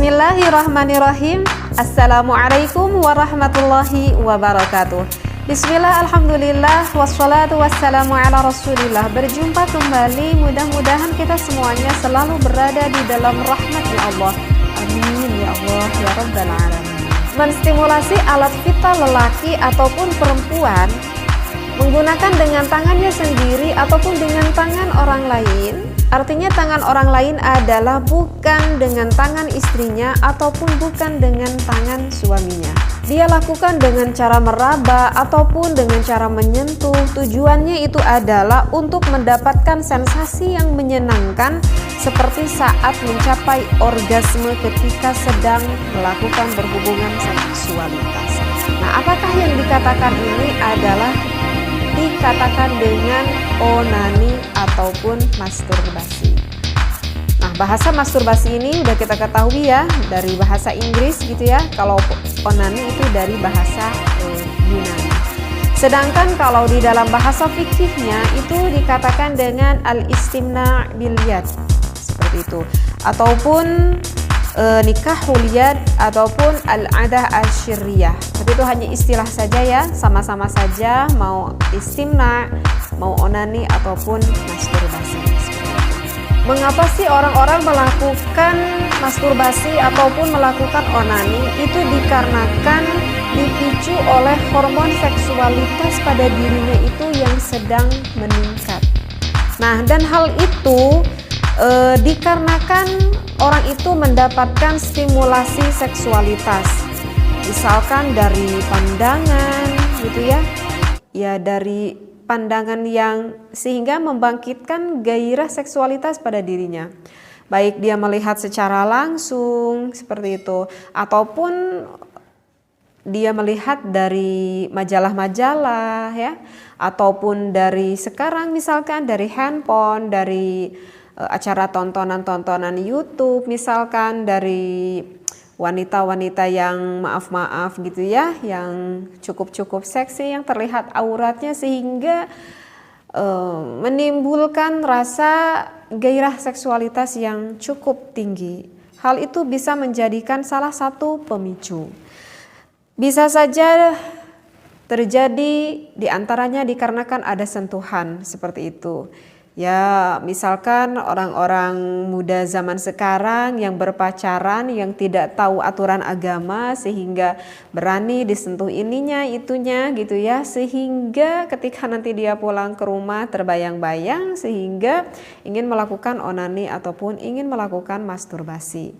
Bismillahirrahmanirrahim. Assalamualaikum warahmatullahi wabarakatuh. Bismillah, alhamdulillah, wassalatu wassalamu ala rasulillah. Berjumpa kembali, mudah-mudahan kita semuanya selalu berada di dalam rahmat Allah. Amin ya Allah ya rabbal alamin. Menstimulasi alat vital lelaki ataupun perempuan menggunakan dengan tangannya sendiri ataupun dengan tangan orang lain. Artinya tangan orang lain adalah bukan dengan tangan istrinya ataupun bukan dengan tangan suaminya. Dia lakukan dengan cara meraba ataupun dengan cara menyentuh. Tujuannya itu adalah untuk mendapatkan sensasi yang menyenangkan seperti saat mencapai orgasme ketika sedang melakukan berhubungan seksualitas. Nah, apakah yang dikatakan ini adalah dikatakan dengan onani ataupun masturbasi. Nah, bahasa masturbasi ini udah kita ketahui ya dari bahasa Inggris gitu ya. Kalau onani itu dari bahasa Yunani. Sedangkan kalau di dalam bahasa fikihnya itu dikatakan dengan al-istimna' bil yad seperti itu, ataupun nikahul yad ataupun al-adah al-syirriyah. Tapi itu hanya istilah saja ya, sama-sama saja mau istimna, mau onani ataupun masturbasi. Mengapa sih orang-orang melakukan masturbasi ataupun melakukan onani? Itu dikarenakan dipicu oleh hormon seksualitas pada dirinya itu yang sedang meningkat. Nah, dan hal itu dikarenakan orang itu mendapatkan stimulasi seksualitas, misalkan dari pandangan gitu ya dari pandangan yang sehingga membangkitkan gairah seksualitas pada dirinya, baik dia melihat secara langsung seperti itu ataupun dia melihat dari majalah-majalah ya, ataupun dari sekarang misalkan dari handphone, dari acara tontonan-tontonan YouTube, misalkan dari wanita-wanita yang maaf gitu ya, yang cukup seksi, yang terlihat auratnya sehingga menimbulkan rasa gairah seksualitas yang cukup tinggi. Hal itu bisa menjadikan salah satu pemicu. Bisa saja terjadi diantaranya dikarenakan ada sentuhan seperti itu. Ya, misalkan orang-orang muda zaman sekarang yang berpacaran, yang tidak tahu aturan agama sehingga berani disentuh ininya, itunya gitu ya, sehingga ketika nanti dia pulang ke rumah terbayang-bayang sehingga ingin melakukan onani ataupun ingin melakukan masturbasi.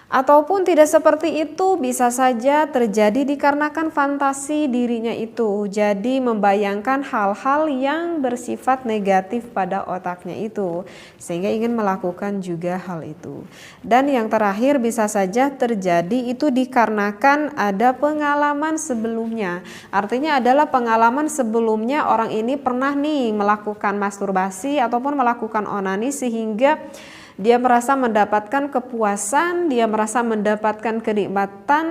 Ataupun tidak seperti itu, bisa saja terjadi dikarenakan fantasi dirinya itu. Jadi membayangkan hal-hal yang bersifat negatif pada otaknya itu, sehingga ingin melakukan juga hal itu. Dan yang terakhir bisa saja terjadi itu dikarenakan ada pengalaman sebelumnya. Artinya adalah pengalaman sebelumnya orang ini pernah nih melakukan masturbasi ataupun melakukan onani sehingga dia merasa mendapatkan kepuasan, dia merasa mendapatkan kenikmatan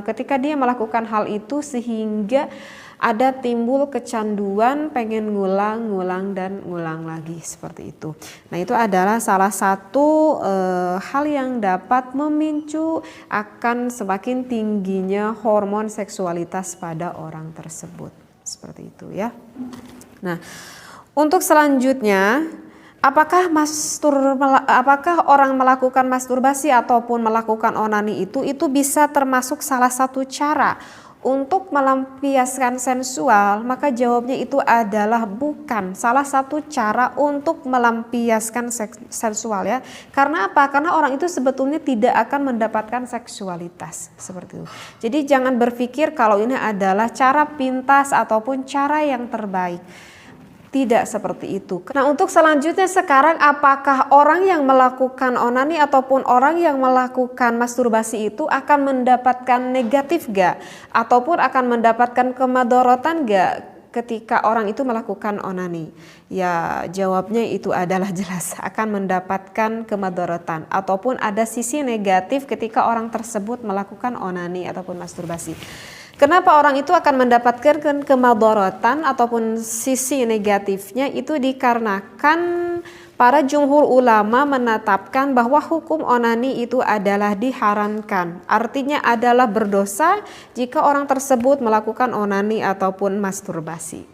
ketika dia melakukan hal itu sehingga ada timbul kecanduan pengen ngulang dan ngulang lagi seperti itu. Nah, itu adalah salah satu hal yang dapat memicu akan semakin tingginya hormon seksualitas pada orang tersebut. Seperti itu ya. Nah, untuk selanjutnya, apakah orang melakukan masturbasi ataupun melakukan onani itu bisa termasuk salah satu cara untuk melampiaskan sensual? Maka jawabnya itu adalah bukan salah satu cara untuk melampiaskan sensual ya. Karena apa? Karena orang itu sebetulnya tidak akan mendapatkan seksualitas seperti itu. Jadi jangan berpikir kalau ini adalah cara pintas ataupun cara yang terbaik. Tidak seperti itu. Nah, untuk selanjutnya sekarang, apakah orang yang melakukan onani ataupun orang yang melakukan masturbasi itu akan mendapatkan negatif gak? Ataupun akan mendapatkan kemadorotan gak ketika orang itu melakukan onani? Ya, jawabnya itu adalah jelas akan mendapatkan kemadorotan ataupun ada sisi negatif ketika orang tersebut melakukan onani ataupun masturbasi. Kenapa orang itu akan mendapatkan kemadharatan ataupun sisi negatifnya? Itu dikarenakan para jumhur ulama menetapkan bahwa hukum onani itu adalah diharamkan. Artinya adalah berdosa jika orang tersebut melakukan onani ataupun masturbasi.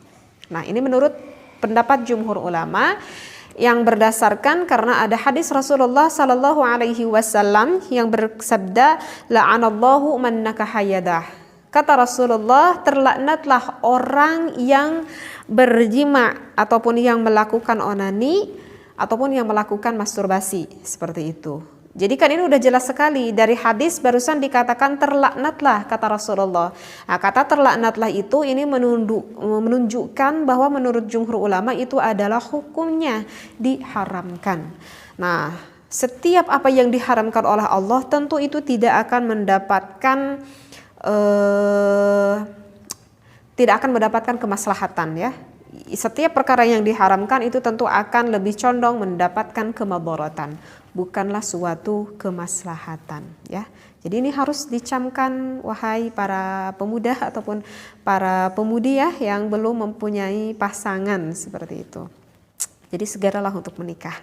Nah, ini menurut pendapat jumhur ulama yang berdasarkan karena ada hadis Rasulullah sallallahu alaihi wasallam yang bersabda, la'anallahu man nakaha yadah. Kata Rasulullah, terlaknatlah orang yang berjima ataupun yang melakukan onani ataupun yang melakukan masturbasi, seperti itu. Jadi kan ini udah jelas sekali dari hadis barusan dikatakan terlaknatlah kata Rasulullah. Nah, kata terlaknatlah itu ini menunjukkan bahwa menurut jumhur ulama itu adalah hukumnya diharamkan. Nah, setiap apa yang diharamkan oleh Allah tentu itu tidak akan mendapatkan kemaslahatan ya. Setiap perkara yang diharamkan itu tentu akan lebih condong mendapatkan kemadaratan, bukanlah suatu kemaslahatan ya. Jadi ini harus dicamkan wahai para pemuda ataupun para pemudi ya yang belum mempunyai pasangan seperti itu. Jadi segeralah untuk menikah.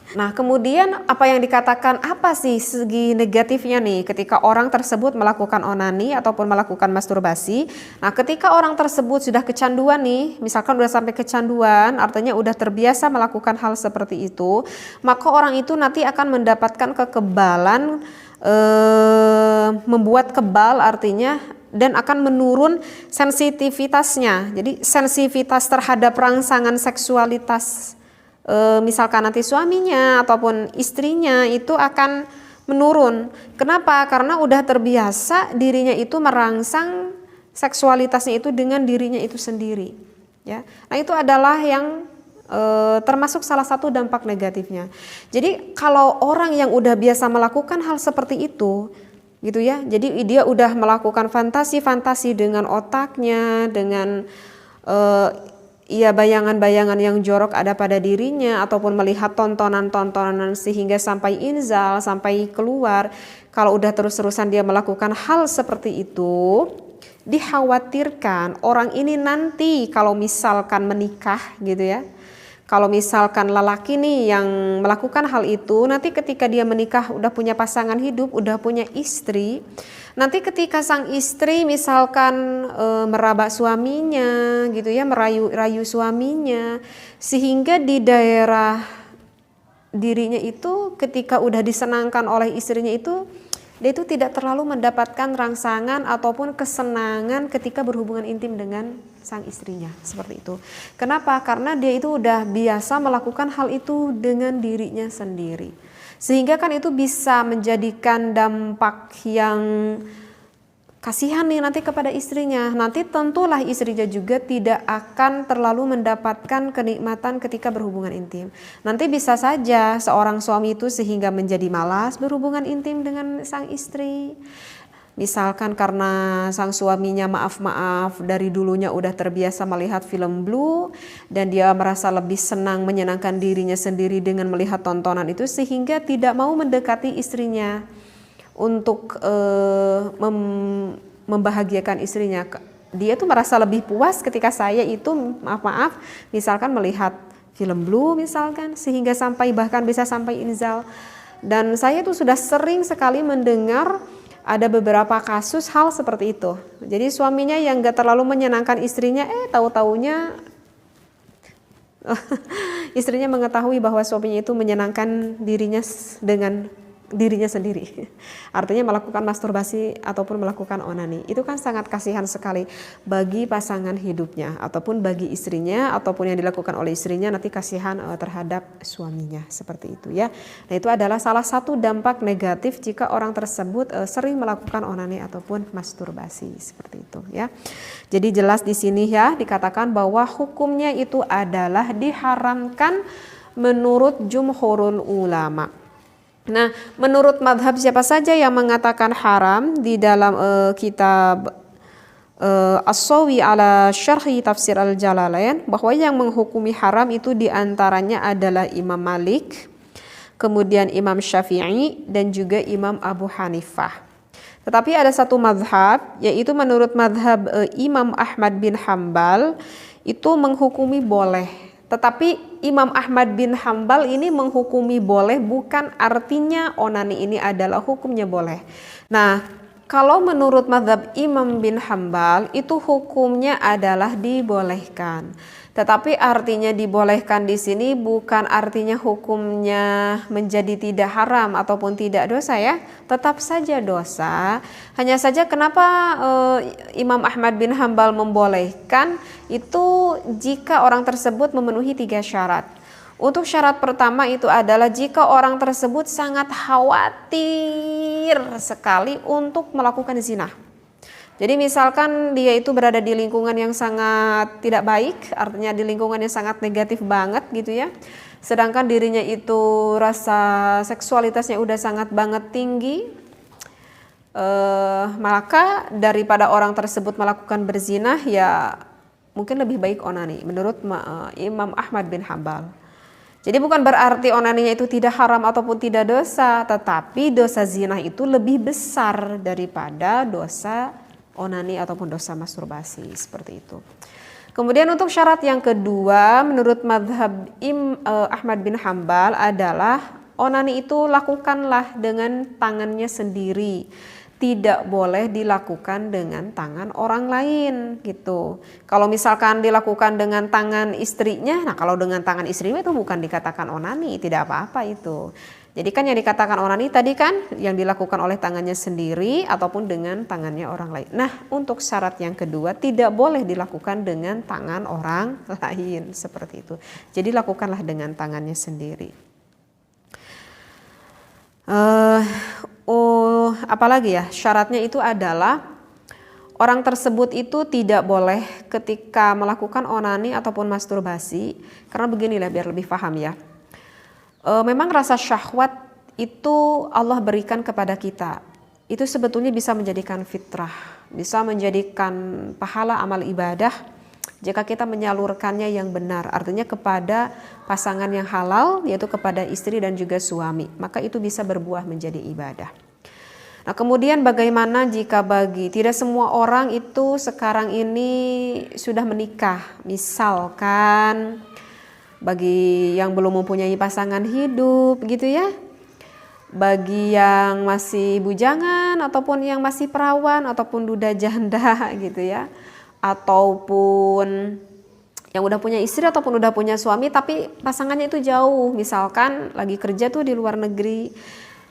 Nah, kemudian apa yang dikatakan, apa sih segi negatifnya nih ketika orang tersebut melakukan onani ataupun melakukan masturbasi. Nah, ketika orang tersebut sudah kecanduan nih, misalkan udah sampai kecanduan, artinya udah terbiasa melakukan hal seperti itu, maka orang itu nanti akan mendapatkan kekebalan, membuat kebal artinya, dan akan menurun sensitivitasnya. Jadi sensitivitas terhadap rangsangan seksualitas misalkan nanti suaminya ataupun istrinya itu akan menurun. Kenapa? Karena udah terbiasa dirinya itu merangsang seksualitasnya itu dengan dirinya itu sendiri ya. Nah, itu adalah yang termasuk salah satu dampak negatifnya. Jadi kalau orang yang udah biasa melakukan hal seperti itu gitu ya, jadi dia udah melakukan fantasi-fantasi dengan otaknya, dengan bayangan-bayangan yang jorok ada pada dirinya ataupun melihat tontonan-tontonan sehingga sampai inzal, sampai keluar. Kalau udah terus-terusan dia melakukan hal seperti itu, dikhawatirkan orang ini nanti kalau misalkan menikah gitu ya. Kalau misalkan lelaki nih yang melakukan hal itu, nanti ketika dia menikah udah punya pasangan hidup, udah punya istri, nanti ketika sang istri misalkan meraba suaminya gitu ya, merayu suaminya, sehingga di daerah dirinya itu ketika udah disenangkan oleh istrinya itu, dia itu tidak terlalu mendapatkan rangsangan ataupun kesenangan ketika berhubungan intim dengan sang istrinya, seperti itu. Kenapa? Karena dia itu udah biasa melakukan hal itu dengan dirinya sendiri. Sehingga kan itu bisa menjadikan dampak yang kasihan nih nanti kepada istrinya. Nanti tentulah istrinya juga tidak akan terlalu mendapatkan kenikmatan ketika berhubungan intim. Nanti bisa saja seorang suami itu sehingga menjadi malas berhubungan intim dengan sang istri. Misalkan karena sang suaminya maaf dari dulunya udah terbiasa melihat film blue dan dia merasa lebih senang menyenangkan dirinya sendiri dengan melihat tontonan itu sehingga tidak mau mendekati istrinya untuk membahagiakan istrinya. Dia tuh merasa lebih puas ketika saya itu misalkan melihat film blue misalkan sehingga bahkan bisa sampai inzal. Dan saya tuh sudah sering sekali mendengar ada beberapa kasus hal seperti itu. Jadi suaminya yang gak terlalu menyenangkan istrinya, tahu-taunya istrinya mengetahui bahwa suaminya itu menyenangkan dirinya dengan dirinya sendiri. Artinya melakukan masturbasi ataupun melakukan onani. Itu kan sangat kasihan sekali bagi pasangan hidupnya ataupun bagi istrinya ataupun yang dilakukan oleh istrinya nanti kasihan terhadap suaminya, seperti itu ya. Nah, itu adalah salah satu dampak negatif jika orang tersebut sering melakukan onani ataupun masturbasi, seperti itu ya. Jadi jelas di sini ya dikatakan bahwa hukumnya itu adalah diharamkan menurut jumhurul ulama. Nah, menurut madhab siapa saja yang mengatakan haram di dalam kitab As-Sawi ala Syarhi Tafsir Al-Jalalain, bahwa yang menghukumi haram itu diantaranya adalah Imam Malik, kemudian Imam Syafi'i, dan juga Imam Abu Hanifah. Tetapi ada satu madhab, yaitu menurut madhab Imam Ahmad bin Hambal, itu menghukumi boleh. Tetapi Imam Ahmad bin Hambal ini menghukumi boleh, bukan artinya onani ini adalah hukumnya boleh. Nah, kalau menurut mazhab Imam bin Hambal itu hukumnya adalah dibolehkan. Tetapi artinya dibolehkan di sini bukan artinya hukumnya menjadi tidak haram ataupun tidak dosa ya. Tetap saja dosa. Hanya saja kenapa Imam Ahmad bin Hambal membolehkan itu jika orang tersebut memenuhi 3 syarat. Untuk syarat pertama itu adalah jika orang tersebut sangat khawatir sekali untuk melakukan zina. Jadi misalkan dia itu berada di lingkungan yang sangat tidak baik, artinya di lingkungan yang sangat negatif banget gitu ya. Sedangkan dirinya itu rasa seksualitasnya udah sangat banget tinggi, maka daripada orang tersebut melakukan berzina ya mungkin lebih baik onani menurut Imam Ahmad bin Hambal. Jadi bukan berarti onaninya itu tidak haram ataupun tidak dosa, tetapi dosa zina itu lebih besar daripada dosa onani ataupun dosa masturbasi, seperti itu. Kemudian untuk syarat yang kedua menurut mazhab Ahmad bin Hambal adalah onani itu lakukanlah dengan tangannya sendiri. Tidak boleh dilakukan dengan tangan orang lain gitu. Kalau misalkan dilakukan dengan tangan istrinya, nah kalau dengan tangan istrinya itu bukan dikatakan onani, tidak apa-apa itu. Jadi kan yang dikatakan onani tadi kan yang dilakukan oleh tangannya sendiri ataupun dengan tangannya orang lain. Nah untuk syarat yang kedua tidak boleh dilakukan dengan tangan orang lain seperti itu. Jadi lakukanlah dengan tangannya sendiri. Apalagi ya syaratnya itu adalah orang tersebut itu tidak boleh ketika melakukan onani ataupun masturbasi, karena beginilah biar lebih paham ya. Memang rasa syahwat itu Allah berikan kepada kita. Itu sebetulnya bisa menjadikan fitrah, bisa menjadikan pahala amal ibadah jika kita menyalurkannya yang benar, artinya kepada pasangan yang halal, yaitu kepada istri dan juga suami, maka itu bisa berbuah menjadi ibadah. Nah kemudian bagaimana jika tidak semua orang itu sekarang ini sudah menikah, misalkan bagi yang belum mempunyai pasangan hidup gitu ya, bagi yang masih bujangan ataupun yang masih perawan ataupun duda janda gitu ya, ataupun yang udah punya istri ataupun udah punya suami tapi pasangannya itu jauh, misalkan lagi kerja tuh di luar negeri.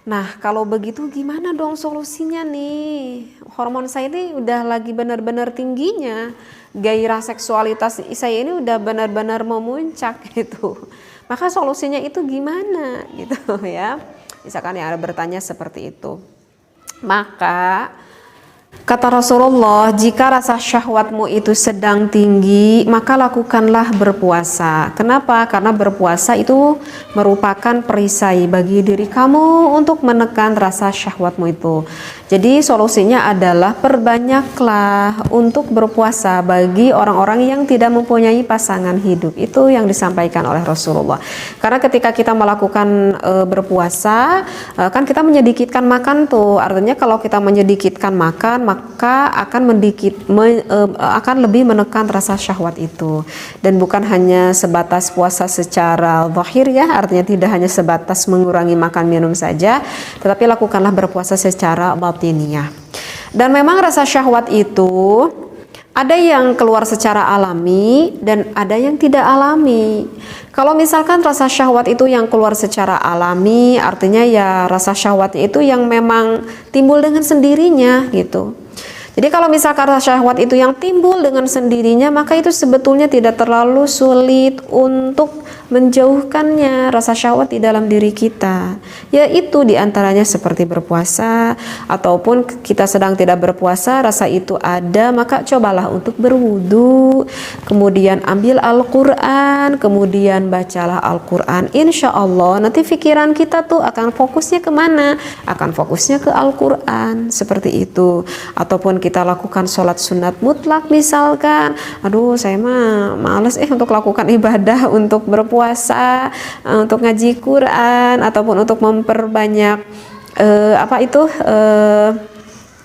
Nah kalau begitu gimana dong solusinya nih? Hormon saya ini udah lagi benar-benar tingginya, gairah seksualitas saya ini udah benar-benar memuncak gitu. Maka solusinya itu gimana gitu ya? Misalkan yang ada bertanya seperti itu. Maka kata Rasulullah, jika rasa syahwatmu itu sedang tinggi, maka lakukanlah berpuasa. Kenapa? Karena berpuasa itu merupakan perisai bagi diri kamu untuk menekan rasa syahwatmu itu. Jadi solusinya adalah perbanyaklah untuk berpuasa bagi orang-orang yang tidak mempunyai pasangan hidup. Itu yang disampaikan oleh Rasulullah. Karena ketika kita melakukan berpuasa, kan kita menyedikitkan makan tuh. Artinya kalau kita menyedikitkan makan, maka akan lebih menekan rasa syahwat itu. Dan bukan hanya sebatas puasa secara zahir ya, artinya tidak hanya sebatas mengurangi makan minum saja, tetapi lakukanlah berpuasa secara batiniyah. Dan memang rasa syahwat itu ada yang keluar secara alami dan ada yang tidak alami. Kalau misalkan rasa syahwat itu yang keluar secara alami, artinya ya rasa syahwat itu yang memang timbul dengan sendirinya gitu. Jadi kalau misalkan rasa syahwat itu yang timbul dengan sendirinya, maka itu sebetulnya tidak terlalu sulit untuk menjauhkannya rasa syahwat di dalam diri kita. Yaitu diantaranya seperti berpuasa, ataupun kita sedang tidak berpuasa, rasa itu ada, maka cobalah untuk berwudu, kemudian ambil Al-Quran, kemudian bacalah Al-Quran. Insya Allah nanti pikiran kita tuh akan fokusnya kemana? Akan fokusnya ke Al-Quran, seperti itu. Ataupun kita lakukan sholat sunat mutlak misalkan, aduh saya mah males untuk lakukan ibadah untuk berpuasa, untuk ngaji Quran ataupun untuk memperbanyak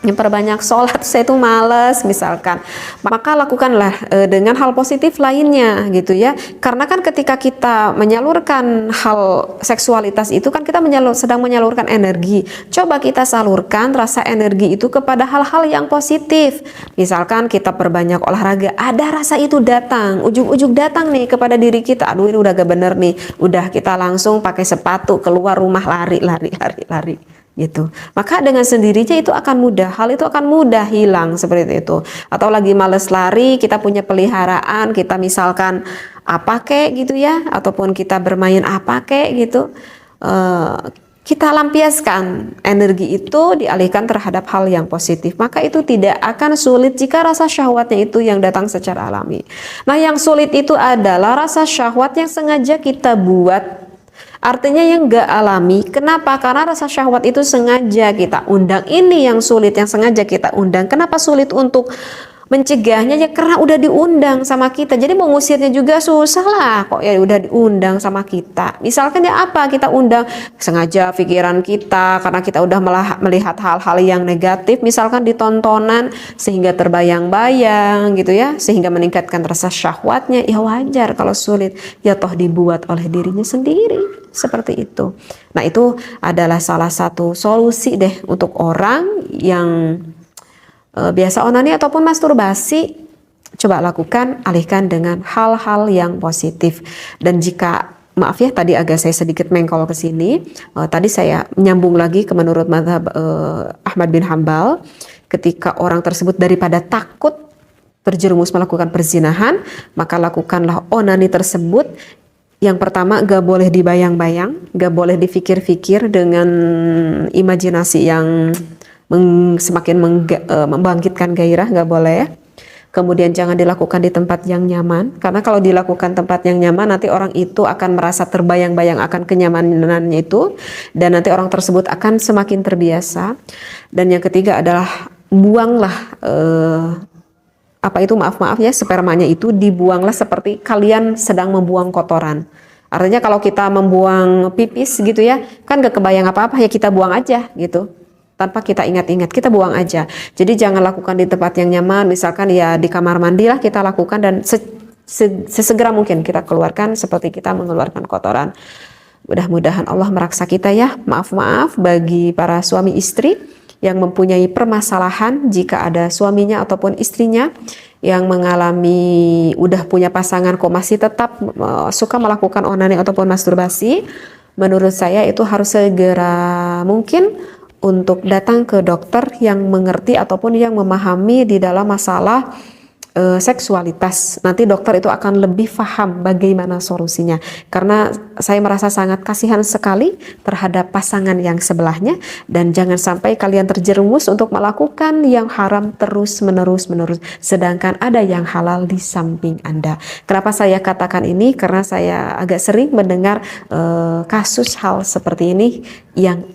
memperbanyak sholat, saya itu males misalkan, maka lakukanlah dengan hal positif lainnya gitu ya. Karena kan ketika kita menyalurkan hal seksualitas itu kan kita sedang menyalurkan energi. Coba kita salurkan rasa energi itu kepada hal-hal yang positif. Misalkan kita perbanyak olahraga, ada rasa itu datang, ujuk-ujuk datang nih kepada diri kita, aduh ini udah gak bener nih, udah kita langsung pakai sepatu keluar rumah, lari gitu. Maka dengan sendirinya itu akan mudah, hal itu akan mudah hilang seperti itu. Atau lagi males lari, kita punya peliharaan, kita misalkan apa kek gitu ya, ataupun kita bermain apa kek gitu, kita lampiaskan energi itu, dialihkan terhadap hal yang positif, maka itu tidak akan sulit jika rasa syahwatnya itu yang datang secara alami. Nah, yang sulit itu adalah rasa syahwat yang sengaja kita buat, artinya yang gak alami. Kenapa? Karena rasa syahwat itu sengaja kita undang. Ini yang sulit, yang sengaja kita undang. Kenapa sulit untuk mencegahnya? Ya karena udah diundang sama kita, jadi mau ngusirnya juga susah lah. Kok ya udah diundang sama kita. Misalkan ya apa, kita undang sengaja pikiran kita, karena kita udah melihat hal-hal yang negatif, misalkan di tontonan, sehingga terbayang-bayang gitu ya, sehingga meningkatkan rasa syahwatnya. Ya wajar kalau sulit, ya toh dibuat oleh dirinya sendiri, seperti itu. Nah, itu adalah salah satu solusi deh untuk orang yang biasa onani ataupun masturbasi. Coba lakukan, alihkan dengan hal-hal yang positif. Dan jika, maaf ya tadi agak saya sedikit mengkol ke sini, tadi saya menyambung lagi ke menurut mazhab Ahmad bin Hambal, ketika orang tersebut daripada takut terjerumus melakukan perzinahan, maka lakukanlah onani tersebut. Yang pertama, gak boleh dibayang-bayang, gak boleh dipikir-fikir dengan imajinasi yang semakin membangkitkan gairah, nggak boleh ya. Kemudian jangan dilakukan di tempat yang nyaman, karena kalau dilakukan tempat yang nyaman, nanti orang itu akan merasa terbayang-bayang akan kenyamanannya itu, dan nanti orang tersebut akan semakin terbiasa. Dan yang ketiga adalah buanglah maaf ya, spermanya itu dibuanglah seperti kalian sedang membuang kotoran. Artinya kalau kita membuang pipis gitu ya, kan gak kebayang apa-apa, ya kita buang aja gitu. Tanpa kita ingat-ingat, kita buang aja. Jadi jangan lakukan di tempat yang nyaman, misalkan ya di kamar mandi lah kita lakukan, dan sesegera mungkin kita keluarkan seperti kita mengeluarkan kotoran. Mudah-mudahan Allah meraksa kita ya. Maaf bagi para suami istri yang mempunyai permasalahan, jika ada suaminya ataupun istrinya yang mengalami udah punya pasangan kok masih tetap suka melakukan onani ataupun masturbasi, menurut saya itu harus segera mungkin untuk datang ke dokter yang mengerti ataupun yang memahami di dalam masalah seksualitas. Nanti dokter itu akan lebih paham bagaimana solusinya. Karena saya merasa sangat kasihan sekali terhadap pasangan yang sebelahnya, dan jangan sampai kalian terjerumus untuk melakukan yang haram terus menerus, sedangkan ada yang halal di samping Anda. Kenapa saya katakan ini? Karena saya agak sering mendengar kasus hal seperti ini, yang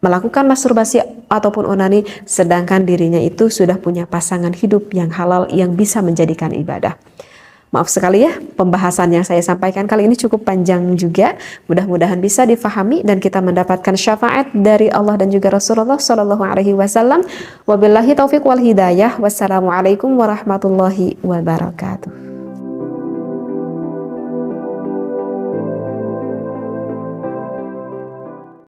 melakukan masturbasi ataupun onani sedangkan dirinya itu sudah punya pasangan hidup yang halal yang bisa menjadikan ibadah. Maaf sekali ya, pembahasan yang saya sampaikan kali ini cukup panjang juga. Mudah-mudahan bisa difahami dan kita mendapatkan syafaat dari Allah dan juga Rasulullah Shallallahu Alaihi Wasallam. Wabillahi taufiq wal hidayah. Wassalamualaikum warahmatullahi wabarakatuh.